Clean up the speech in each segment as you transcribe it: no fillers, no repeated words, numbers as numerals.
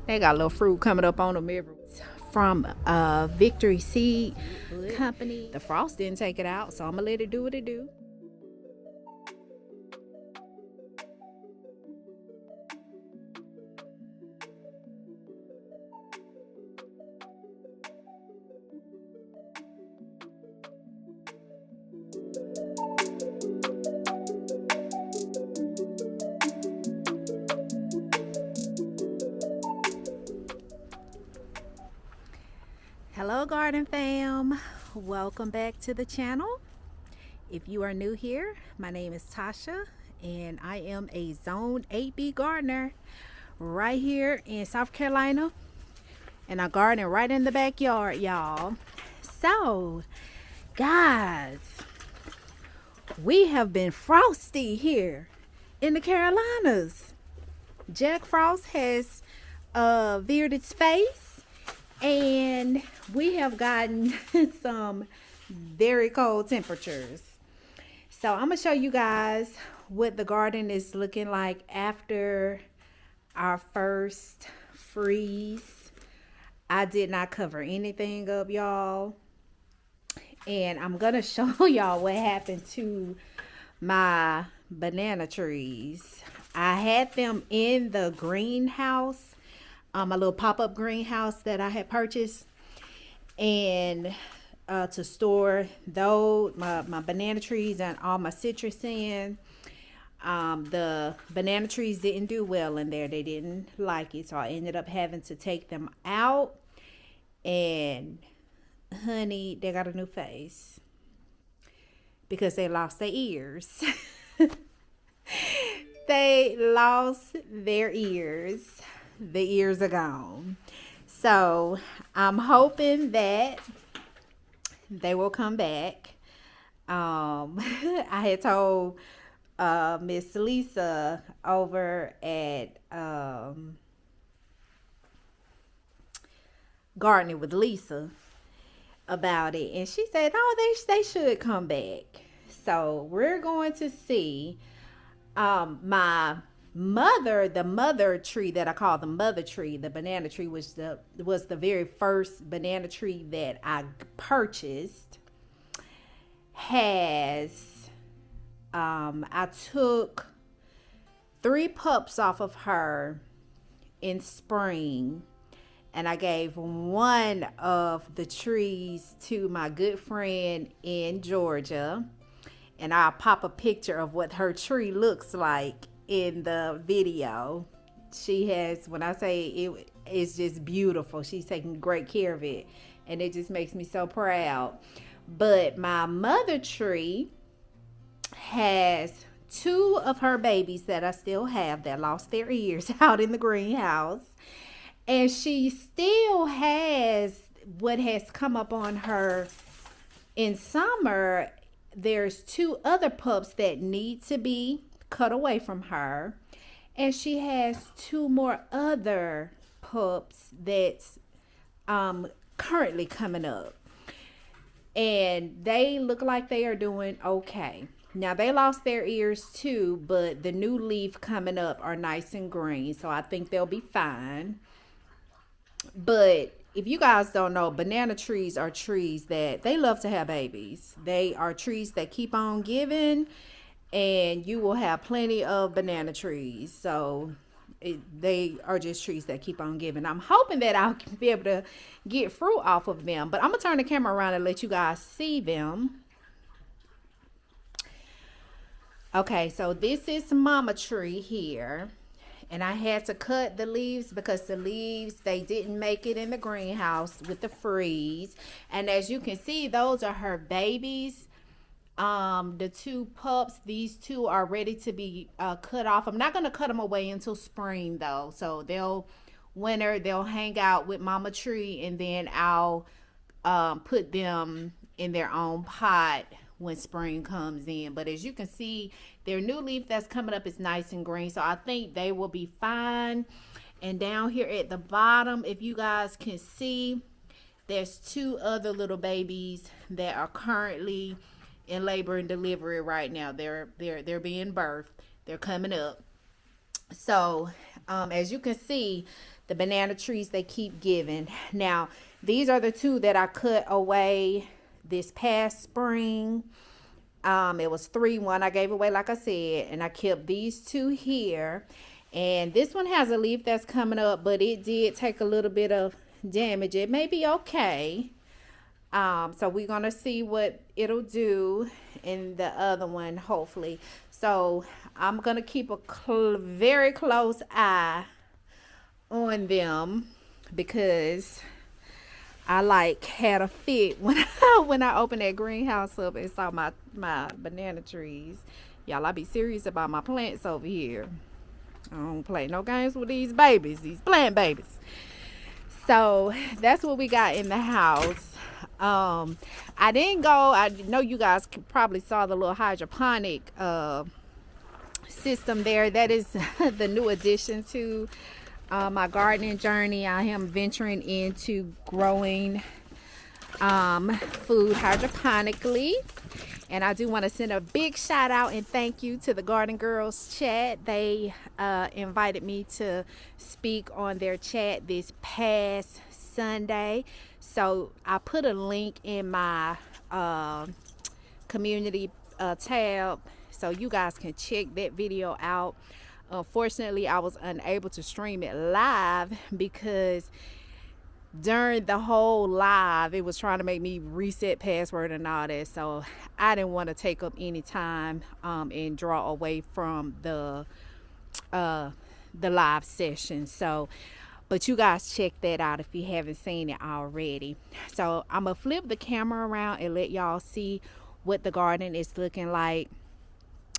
They got a little fruit coming up on them every from Victory Seed Company. The frost didn't take it out, so I'm gonna let it do what it do. Hello, garden fam. Welcome back to the channel. If you are new here, my name is Tasha, and I am a Zone 8B gardener right here in South Carolina, and I garden right in the backyard, y'all. So, guys, we have been frosty here in the Carolinas. Jack Frost has veered its face, and we have gotten some very cold temperatures. So I'm gonna show you guys what the garden is looking like after our first freeze. I did not cover anything up, y'all, and I'm gonna show y'all what happened to my banana trees. I had them in the greenhouse, a little pop-up greenhouse that I had purchased, and to store those my banana trees and all my citrus in. The banana trees didn't do well in there. They didn't like it, so I ended up having to take them out, and honey, they got a new face because they lost their ears. They lost their ears. The ears are gone. So I'm hoping that they will come back. I had told Miss Lisa over at Gardening with Lisa about it, and she said, "Oh, they should come back." So we're going to see. My mother, the mother tree that I call the mother tree, the banana tree, was the very first banana tree that I purchased. Has I took 3 pups off of her in spring, and I gave one of the trees to my good friend in Georgia. And I'll pop a picture of what her tree looks like in the video. She has, when I say it's just beautiful, she's taking great care of it, and it just makes me so proud. But my mother tree has 2 of her babies that I still have that lost their ears out in the greenhouse, and she still has what has come up on her in summer. There's 2 other pups that need to be cut away from her, and she has 2 more other pups that's currently coming up, and they look like they are doing okay. Now, they lost their ears too, but the new leaf coming up are nice and green, so I think they'll be fine. But if you guys don't know, banana trees are trees that they love to have babies. They are trees that keep on giving, and you will have plenty of banana trees. So they are just trees that keep on giving. I'm hoping that I'll be able to get fruit off of them, but I'm gonna turn the camera around and let you guys see them. Okay, so this is mama tree here. And I had to cut the leaves because the leaves, they didn't make it in the greenhouse with the freeze. And as you can see, those are her babies. The 2 pups, these 2 are ready to be cut off. I'm not going to cut them away until spring though. So they'll hang out with mama tree, and then I'll put them in their own pot when spring comes in. But as you can see, their new leaf that's coming up is nice and green, so I think they will be fine. And down here at the bottom, if you guys can see, there's 2 other little babies that are currently in labor and delivery right now. They're being birthed. They're coming up. So As you can see, the banana trees, they keep giving. Now, these are the two that I cut away this past spring. It was 3. One I gave away, like I said, and I kept these two here. And this one has a leaf that's coming up, but it did take a little bit of damage. It may be okay. So we're gonna see what it'll do in the other one, hopefully. So I'm gonna keep a very close eye on them, because I like had a fit when I opened that greenhouse up and saw my banana trees. Y'all, I be serious about my plants over here. I don't play no games with these babies, these plant babies. So that's what we got in the house. I didn't go, I know you guys probably saw the little hydroponic system there. That is the new addition to my gardening journey. I am venturing into growing food hydroponically. And I do want to send a big shout out and thank you to the Garden Girls chat. They invited me to speak on their chat this past Sunday. So I put a link in my community tab so you guys can check that video out. Unfortunately, I was unable to stream it live because during the whole live, it was trying to make me reset password and all that. So I didn't want to take up any time and draw away from the live session. So, but you guys check that out if you haven't seen it already. So I'm gonna flip the camera around and let y'all see what the garden is looking like.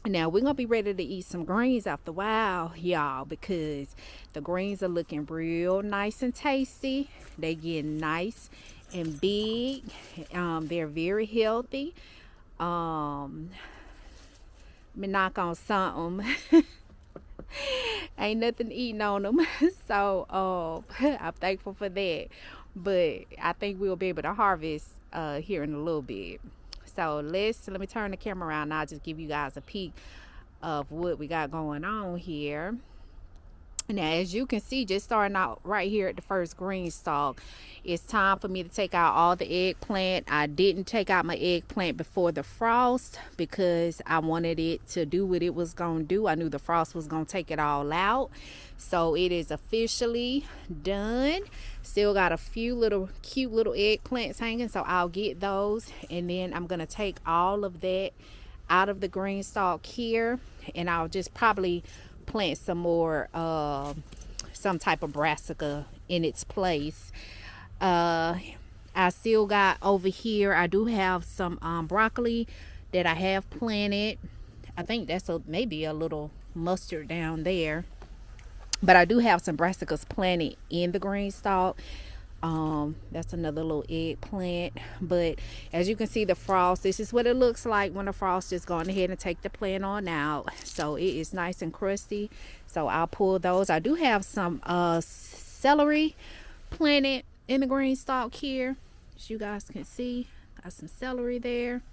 Now we're gonna be ready to eat some greens after a while, y'all, because the greens are looking real nice and tasty. They get nice and big. They're very healthy. Let me knock on something. Ain't nothing eating on them. So I'm thankful for that. But I think we'll be able to harvest here in a little bit. So let me turn the camera around and I'll just give you guys a peek of what we got going on here. Now, as you can see, just starting out right here at the first green stalk, it's time for me to take out all the eggplant. I didn't take out my eggplant before the frost because I wanted it to do what it was going to do. I knew the frost was going to take it all out. So it is officially done. Still got a few little cute little eggplants hanging, so I'll get those. And then I'm going to take all of that out of the green stalk here, and I'll just probably plant some more some type of brassica in its place. I still got over here, I do have some broccoli that I have planted. I think that's maybe a little mustard down there, but I do have some brassicas planted in the green stalk. That's another little eggplant. But as you can see, the frost, this is what it looks like when the frost is going ahead and take the plant on out. So it is nice and crusty, so I'll pull those. I do have some celery planted in the green stalk here, as you guys can see. Got some celery there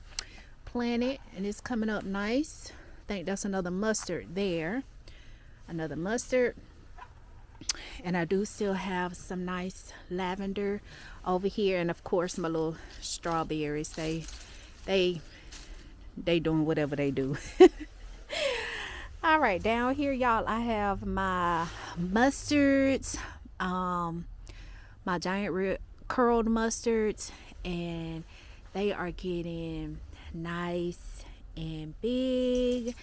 planted, and it's coming up nice. I think that's another mustard there, another mustard. And I do still have some nice lavender over here, and of course my little strawberries, they doing whatever they do. All right, down here, y'all, I have my mustards, my giant curled mustards, and they are getting nice and big.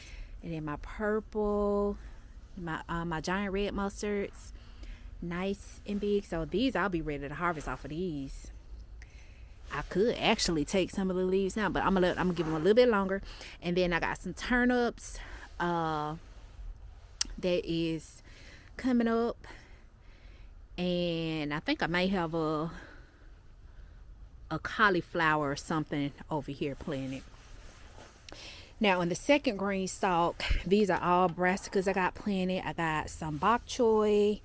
And then my purple, my giant red mustards, nice and big. So these, I'll be ready to harvest off of these. I could actually take some of the leaves now, but I'm gonna give them a little bit longer. And then I got some turnips that is coming up, and I think I may have a cauliflower or something over here planted. Now in the second green stalk, these are all brassicas I got planted. I got some bok choy.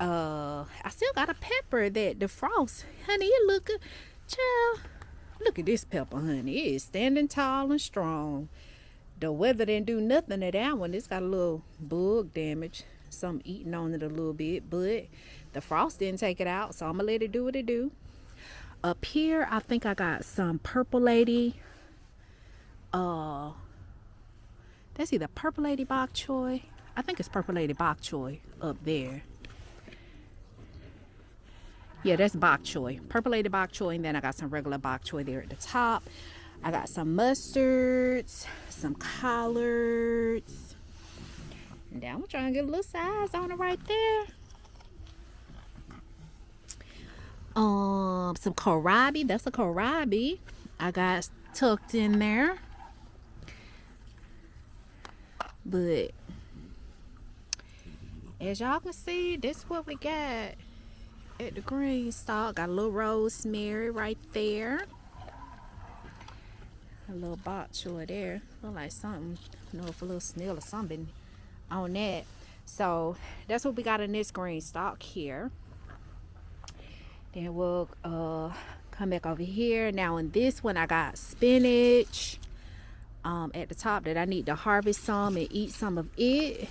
I still got a pepper that the frost, honey, it look good. Child, look at this pepper, honey. It is standing tall and strong. The weather didn't do nothing to that one. It's got a little bug damage. some eating on it a little bit, but the frost didn't take it out, so I'm gonna let it do what it do. Up here, I think I got some Purple Lady. That's either Purple Lady Bok Choy. I think it's Purple Lady Bok Choy up there. Yeah, that's bok choy. Purple Lady bok choy, and then I got some regular bok choy there at the top. I got some mustards, some collards. And now I'm trying to get a little size on it right there. Some kohlrabi. That's a kohlrabi I got tucked in there. But as y'all can see, this is what we got at the green stalk. Got a little rosemary right there. A little bok choy there. Look like something. I don't know if a little snail or something on that. So that's what we got in this green stalk here. Then we'll come back over here. Now in this one I got spinach at the top that I need to harvest some and eat some of it.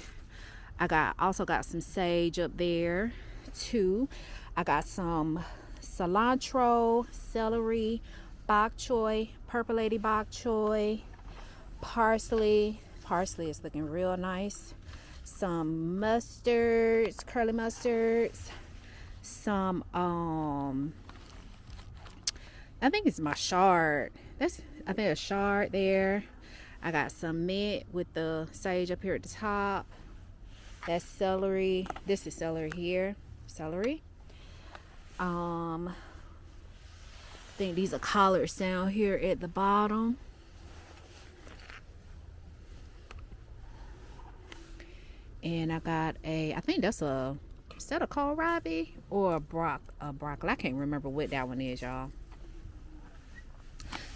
I also got some sage up there too. I got some cilantro, celery, bok choy, Purple Lady bok choy, parsley. Parsley is looking real nice. Some mustards, curly mustards. Some I think it's my chard. I think a chard there. I got some mint with the sage up here at the top. That's celery. This is celery here. Celery. I think these are collards down here at the bottom. And I got I think that's is that a kohlrabi or a broccoli? I can't remember what that one is, y'all.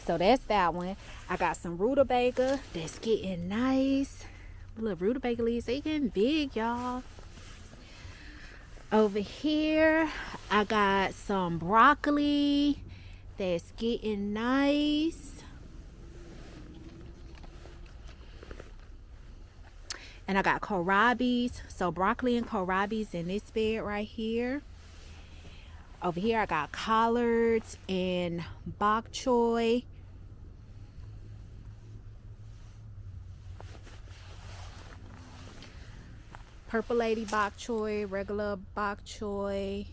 So that's that one. I got some rutabaga that's getting nice. Look, rutabaga leaves, they getting big, y'all. Over here, I got some broccoli that's getting nice. And I got kohlrabis. So broccoli and kohlrabis in this bed right here. Over here, I got collards and bok choy. Purple Lady bok choy, regular bok choy.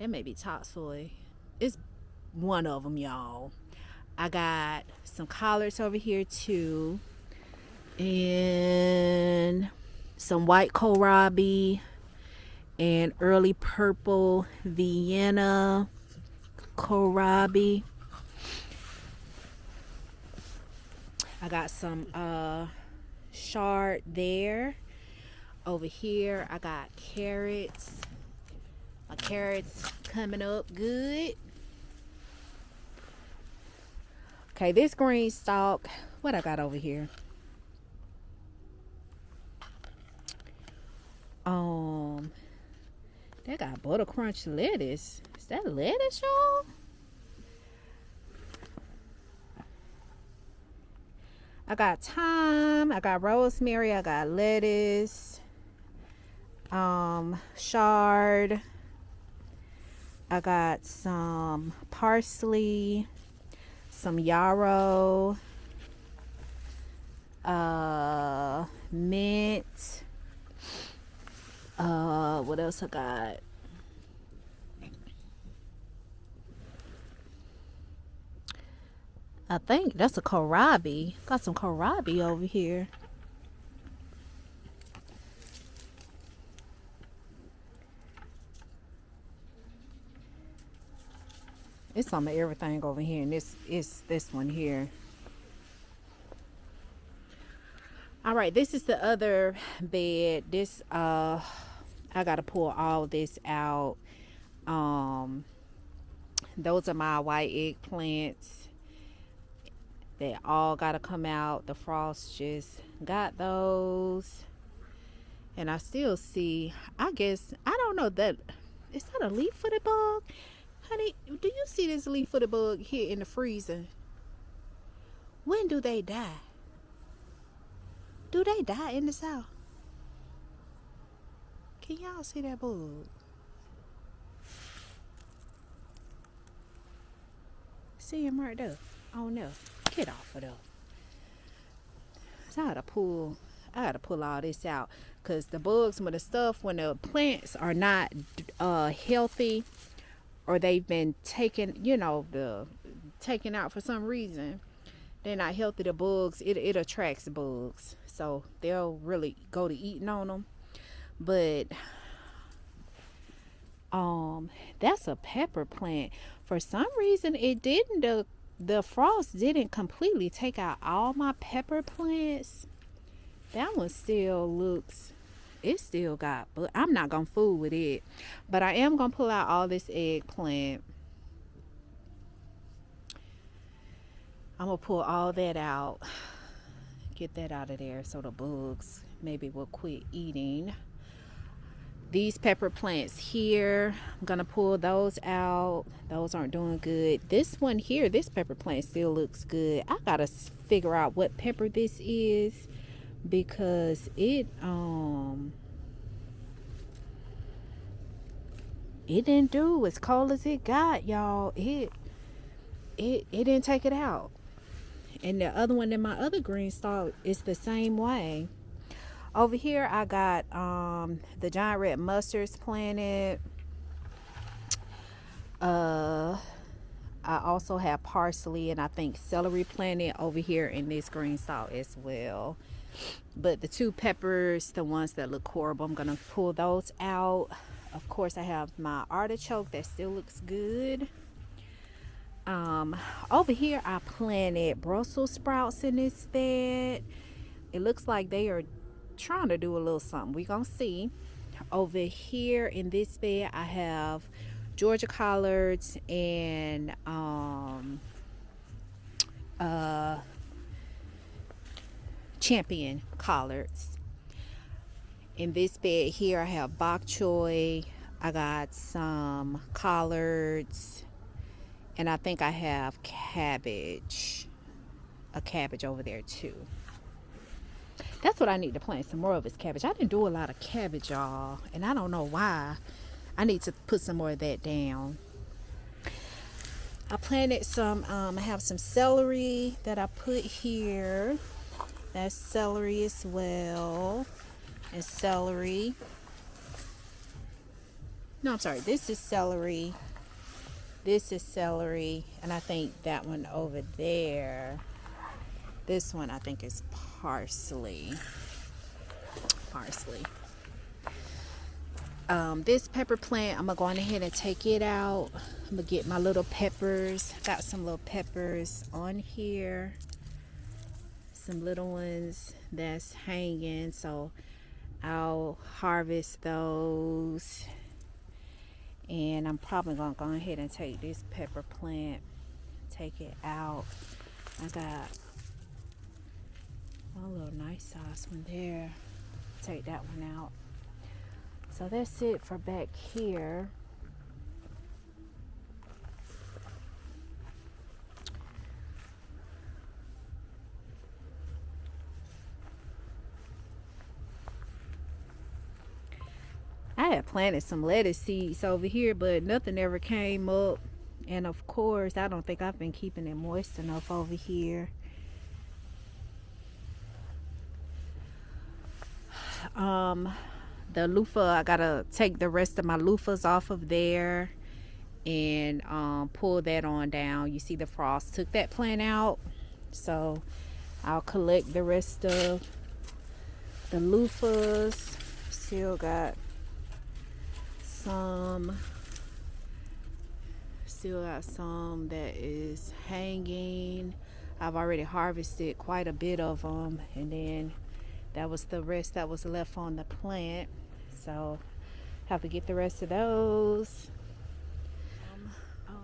That may be top soy. It's one of them, y'all. I got some collards over here too. And some white kohlrabi and early purple Vienna kohlrabi. I got some chard there. Over here I got carrots. My carrots coming up good. Okay, this green stalk, what I got over here? They got butter crunch lettuce. Is that lettuce, y'all? I got thyme, I got rosemary, I got lettuce, chard, I got some parsley, some yarrow, mint, what else I got? I think that's a kohlrabi. Got some kohlrabi over here. It's some of everything over here, and this is this one here. All right, this is the other bed. This I gotta pull all this out. Those are my white eggplants. They all gotta come out. The frost just got those. And I still see, I guess, I don't know, that is that a leaf-footed bug? Honey, do you see this leaf-footed bug here in the freezer? When do they die? Do they die in the south? Can y'all see that bug? See him right there. Oh no. Get off of there. So I had to pull all this out, because the bugs, when the stuff, when the plants are not healthy, or they've been taken, taken out for some reason, they're not healthy. The bugs, it attracts bugs, so they'll really go to eating on them. But that's a pepper plant. For some reason, it didn't. The frost didn't completely take out all my pepper plants. That one still looks, it still got, but I'm not gonna fool with it. But I am gonna pull out all this eggplant. I'm gonna pull all that out, get that out of there, so the bugs maybe will quit eating. These pepper plants here, I'm gonna pull those out. Those aren't doing good. This one here, this pepper plant still looks good. I gotta figure out what pepper this is, because it didn't do as cold as it got, y'all. It didn't take it out. And the other one in my other green stalk is the same way. Over here I got the giant red mustards planted. I also have parsley and I think celery planted over here in this green stalk as well. But the two peppers, the ones that look horrible, I'm gonna pull those out. Of course, I have my artichoke that still looks good. Over here I planted Brussels sprouts in this bed. It looks like they are trying to do a little something. We gonna see. Over here in this bed I have Georgia collards and champion collards. In this bed here I have bok choy. I got some collards, and I think I have cabbage, a cabbage over there too. That's what I need to plant some more of, is cabbage. I didn't do a lot of cabbage, y'all, and I don't know why. I need to put some more of that down. I planted some, I have some celery that I put here. That's celery as well. And celery. No, I'm sorry. This is celery. This is celery. And I think that one over there, this one I think is parsley. Parsley. This pepper plant, I'm gonna go on ahead and take it out. I'm gonna get my little peppers. Got some little peppers on here. Some little ones that's hanging, so I'll harvest those. And I'm probably gonna go ahead and take this pepper plant, take it out. I got a little nice size one there. Take that one out. So that's it for back here. I had planted some lettuce seeds over here, but nothing ever came up. And of course, I don't think I've been keeping it moist enough over here. The loofah, I gotta take the rest of my loofahs off of there and pull that on down. You see the frost took that plant out, so I'll collect the rest of the loofahs. Still got some that is hanging. I've already harvested quite a bit of them, and then that was the rest that was left on the plant, so have to get the rest of those.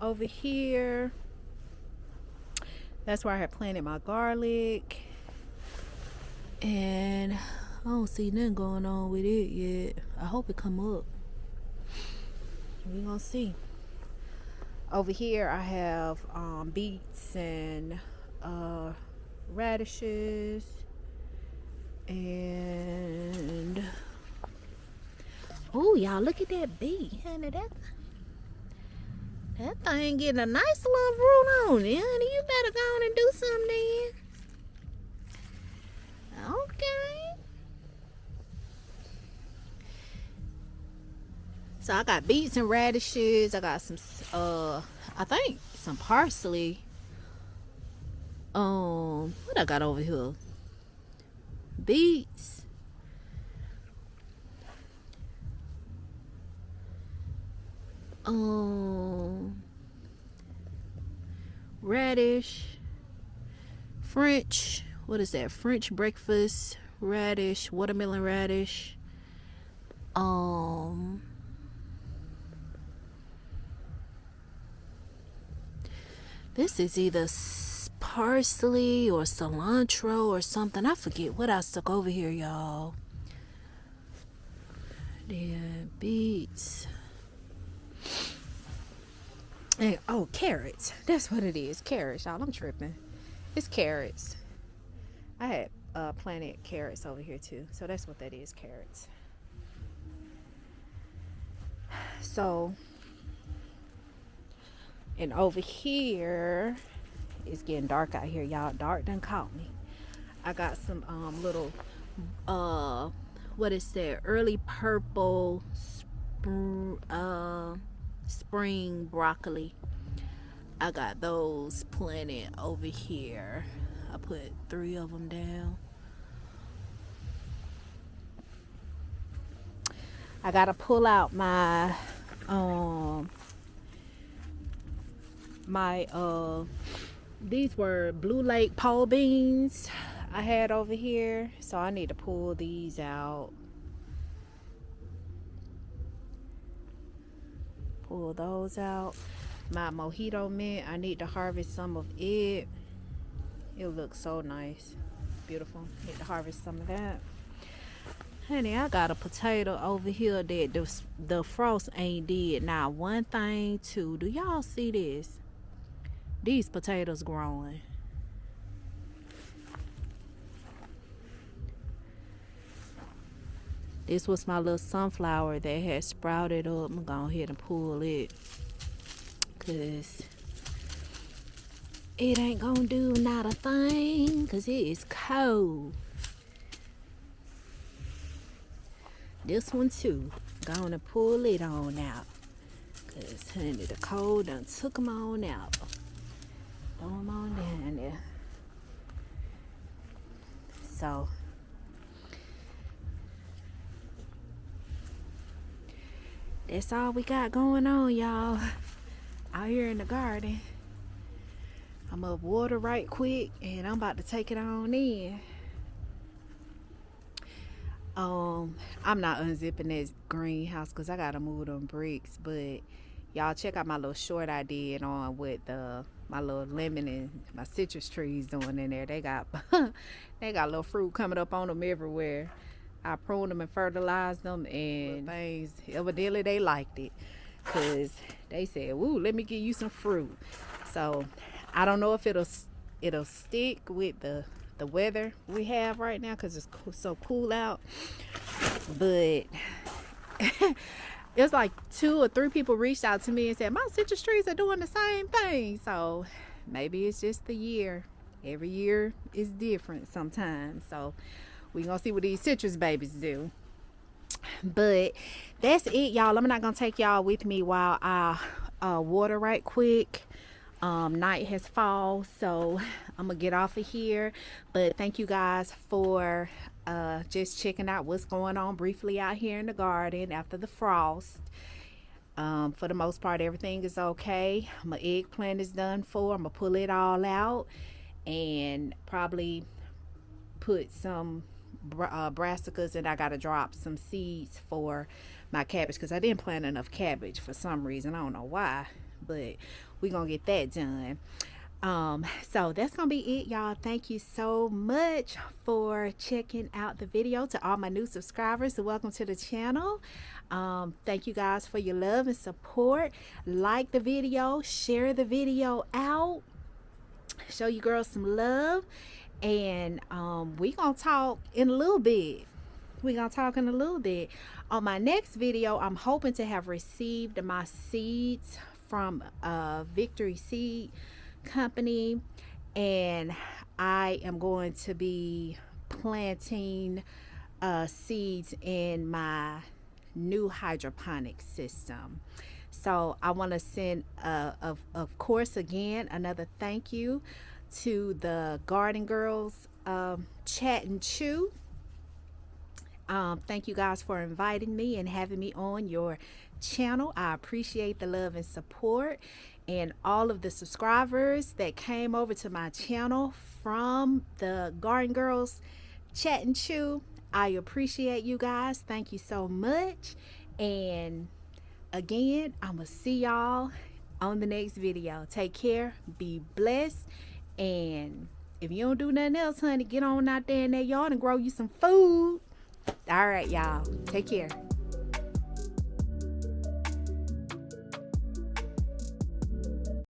Over here, that's where I had planted my garlic, and I don't see nothing going on with it yet. I hope it come up. We're gonna see. Over here I have beets and radishes, and Oh, y'all, look at that bee, honey. That thing getting a nice little root on it, honey. You better go on and do something then. Okay. So I got beets and radishes. I got some, I think some parsley. What I got over here? Beets. Radish, French, what is that? French breakfast radish, watermelon radish. This is either parsley or cilantro or something. I forget what I stuck over here, y'all. Then beets. And, oh, carrots. That's what it is. Carrots, y'all. I'm tripping. It's carrots. I had planted carrots over here too. So that's what that is, carrots. So, and over here, it's getting dark out here, y'all. Dark done caught me. I got some little, what is that? Early purple spring broccoli. I got those planted over here. I put 3 of them down. I gotta pull out my these were Blue Lake pole beans I had over here, so I need to pull these out. Pull those out. My mojito mint, I need to harvest some of it. It looks so nice, beautiful. Need to harvest some of that. Honey, I got a potato over here that the frost ain't did not one thing to. Do y'all see this? These potatoes growing. This was my little sunflower that had sprouted up. I'm going ahead and pull it, cause it ain't gonna do not a thing, cause it is cold. This one too, gonna pull it on out, cause honey, the cold done took them on out. Throw them on down there. So that's all we got going on, y'all, out here in the garden. I'm up water right quick, and I'm about to take it on in. I'm not unzipping this greenhouse because I gotta move them bricks, but y'all check out my little short I did on with my little lemon and my citrus trees doing in there. They got they got little fruit coming up on them everywhere. I pruned them and fertilized them, and things, evidently they liked it, because they said, "Woo, let me give you some fruit." So I don't know if it'll stick with the weather we have right now, because it's so cool out. But it's like 2 or 3 people reached out to me and said, "My citrus trees are doing the same thing." So maybe it's just the year. Every year is different sometimes. So we gonna see what these citrus babies do. But that's it, y'all. I'm not gonna take y'all with me while I water right quick. Night has fallen, so I'm gonna get off of here. But thank you guys for just checking out what's going on briefly out here in the garden after the frost. For the most part, everything is okay. My eggplant is done for. I'm gonna pull it all out and probably put some brassicas, and I gotta drop some seeds for my cabbage, because I didn't plant enough cabbage for some reason. I don't know why, but we're gonna get that done. So that's gonna be it, y'all. Thank you so much for checking out the video. To all my new subscribers, welcome to the channel. Thank you guys for your love and support. Like the video, share the video out, show you girls some love, and we gonna talk in a little bit. we're gonna talk in a little bit. On my next video, I'm hoping to have received my seeds from Victory Seed Company, and I am going to be planting seeds in my new hydroponic system. So I want to send of course, again, another thank you to the Garden Girls Chat and Chew. Thank you guys for inviting me and having me on your channel. I appreciate the love and support, and all of the subscribers that came over to my channel from the Garden Girls Chat and Chew. I appreciate you guys. Thank you so much. And again, I'm gonna see y'all on the next video. Take care, be blessed, and if you don't do nothing else, honey, get on out there in that yard and grow you some food. All right, y'all. Take care.